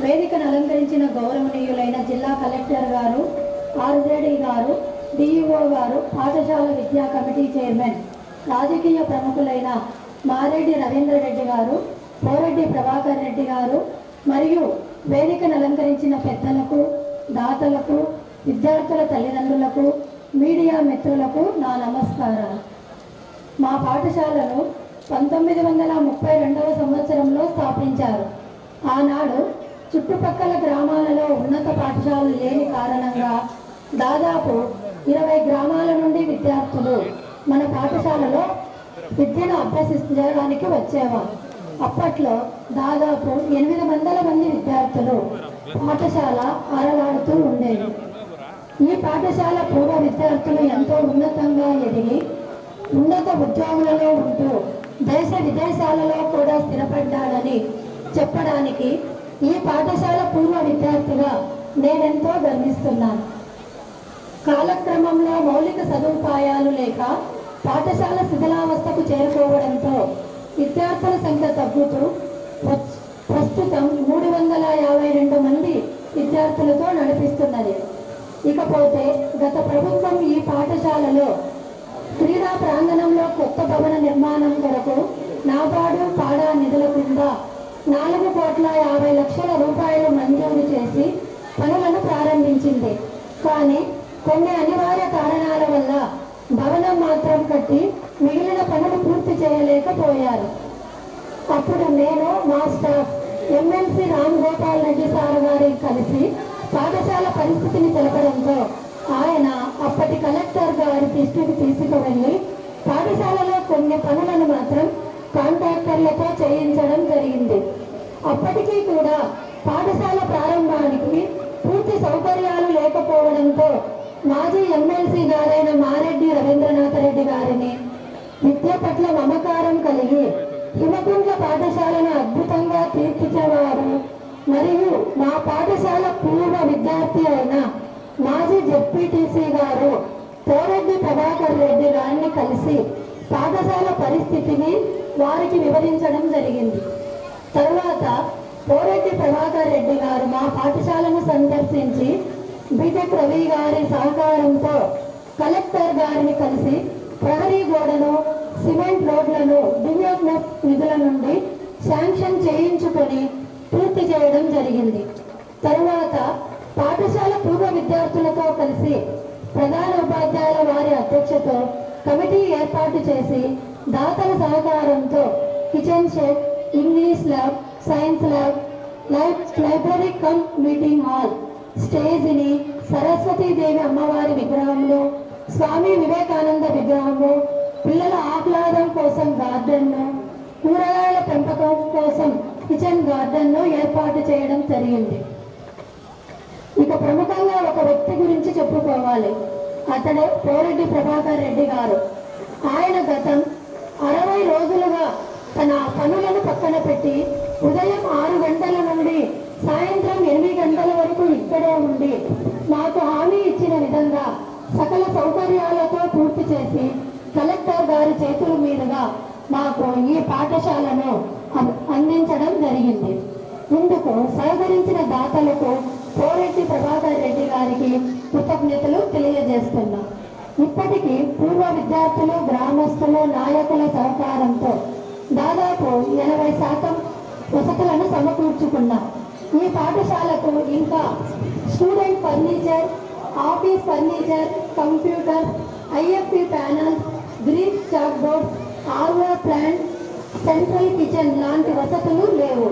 వేదికను అలంకరించిన గౌరవనీయులైన జిల్లా కలెక్టర్ గారు, ఆర్జేడీ గారు, డిఈఓ గారు, పాఠశాల విద్యా కమిటీ చైర్మన్, రాజకీయ ప్రముఖులైన మారెడ్డి రవీంద్ర రెడ్డి గారు, పోరెడ్డి ప్రభాకర్ రెడ్డి గారు మరియు వేదికను అలంకరించిన పెద్దలకు, దాతలకు, విద్యార్థుల తల్లిదండ్రులకు, మీడియా మిత్రులకు నా నమస్కారాలు. మా పాఠశాలను 1932వ సంవత్సరంలో స్థాపించారు. ఆనాడు చుట్టుపక్కల గ్రామాలలో ఉన్నత పాఠశాలలు లేని కారణంగా దాదాపు 20 గ్రామాల నుండి విద్యార్థులు మన పాఠశాలలో విద్యను అభ్యసించడానికి వచ్చేవారు. అప్పట్లో దాదాపు 800 మంది విద్యార్థులు పాఠశాల అరలాడుతూ ఉండేది. ఈ పాఠశాల పూర్వ విద్యార్థులు ఎంతో ఉన్నతంగా ఎదిగి ఉన్నత ఉద్యోగులలో ఉంటూ దేశ విదేశాలలో కూడా స్థిరపడ్డాడని చెప్పడానికి ఈ పాఠశాల పూర్వ విద్యార్థిగా నేనెంతో గర్విస్తున్నాను. కాలక్రమంలో మౌలిక సదుపాయాలు లేక పాఠశాల శిథిలావస్థకు చేరుకోవడంతో విద్యార్థుల సంఖ్య తగ్గుతూ ప్రస్తుతం 352 మంది విద్యార్థులతో నడిపిస్తున్నది. ఇకపోతే గత ప్రభుత్వం ఈ పాఠశాలలో క్రీడా ప్రాంగణంలో కొత్త భవన నిర్మాణం కొరకు నాబార్డు పాడా నిధుల కింద 4,50,00,000 రూపాయలు మంజూరు చేసి పనులను ప్రారంభించింది. కానీ కొన్ని అనివార్య కారణాల వల్ల భవనం మాత్రం కట్టి మిగిలిన పనులు పూర్తి చేయలేకపోయారు. అప్పుడు నేను మా staff MLC Ram Gopal Reddy sir గారికి కలిసి పాఠశాల పరిస్థితిని తెలపడంతో ఆయన అప్పటి కలెక్టర్ గారి దృష్టికి తీసుకువెళ్ళి పాఠశాలలో కొన్ని పనులను మాత్రం కాంట్రాక్టర్లతో చేయించడం జరిగింది. అప్పటికీ కూడా పాఠశాల ప్రారంభానికి పూర్తి సౌకర్యాలు లేకపోవడంతో మాజీ ఎమ్మెల్సీ గారైన మారెడ్డి రవీంద్రనాథ్ రెడ్డి గారిని విద్య పట్ల మమకారం కలిగి హిమకుంట్ల పాఠశాలను అద్భుతంగా తీర్చిదిద్దేవారు మరియు మా పాఠశాల పూర్వ విద్యార్థి అయిన మాజీ జెడ్పీటీసీ గారు పోరెడ్డి ప్రభాకర్ రెడ్డి గారిని కలిసి పాఠశాల పరిస్థితిని వారికి వివరించడం జరిగింది. తరువాత పోరెడ్డి ప్రభాకర్ రెడ్డి గారు మా పాఠశాలను సందర్శించి బీటెక్ రవి గారి సహకారంతో కలెక్టర్ గారిని కలిసి ప్రహరీ గోడను, సిమెంట్ రోడ్లను డివిఎఫ్ఎఫ్ నిధుల నుండి శాంక్షన్ చేయించుకొని పూర్తి చేయడం జరిగింది. తరువాత పాఠశాల పూర్వ విద్యార్థులతో కలిసి ప్రధాన ఉపాధ్యాయుల వారి అధ్యక్షతతో కమిటీ ఏర్పాటు చేసి దాతల సహకారంతో kitchen shed, English lab, science lab, library cum meeting hall, స్టేజిని, సరస్వతీదేవి అమ్మవారి విగ్రహంలో, స్వామి వివేకానంద విగ్రహము, పిల్లల ఆహ్లాదం కోసం గార్డెన్ను, కూరగాయల పెంపకం కోసం కిచెన్ గార్డెన్ను ఏర్పాటు చేయడం జరిగింది. ఇక ప్రముఖంగా ఒక వ్యక్తి గురించి చెప్పుకోవాలి. అతడే పోరెడ్డి ప్రభాకర్ రెడ్డి గారు. ఆయన గతం 60 రోజులుగా తన పనులను పక్కన పెట్టి ఉదయం 6 గంటల నుండి సాయంత్రం 8 గంటల వరకు ఇక్కడే ఉండి మాకు హామీ ఇచ్చిన విధంగా సకల సౌకర్యాలతో పూర్తి చేసి కలెక్టర్ గారి చేతుల మీదుగా మాకు ఈ పాఠశాలను అందించడం జరిగింది. ఇందుకు సహకరించిన దాతలకు పోరెడ్డి ప్రభాకర్ రెడ్డి గారికి కృతజ్ఞతలు తెలియజేస్తున్నాం. ఇప్పటికీ పూర్వ విద్యార్థులు, గ్రామస్తులు, నాయకుల సహకారంతో దాదాపు 80% వసతులను సమకూర్చుకున్నాం. ఈ పాఠశాలకు ఇంకా student furniture, office furniture, computer, IFP panel, green chalk board, RO plant, central kitchen లాంటి వసతులు లేవు.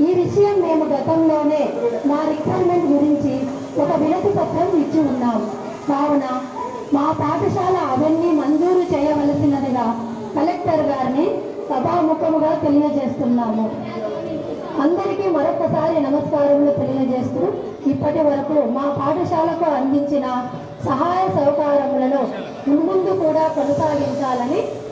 ఈ విషయం మేము గతంలోనే మా రిక్వైర్మెంట్ గురించి ఒక వినతి పత్రం ఇచ్చి ఉన్నాము. కావున మా పాఠశాల అవన్నీ మంజూరు చేయవలసినదిగా కలెక్టర్ గారిని సభాముఖముగా తెలియజేస్తున్నాము. అందరికీ మరొకసారి నమస్కారములు తెలియజేస్తూ ఇప్పటి వరకు మా పాఠశాలకు అందించిన సహాయ సహకారములను ముందు కూడా కొనసాగించాలని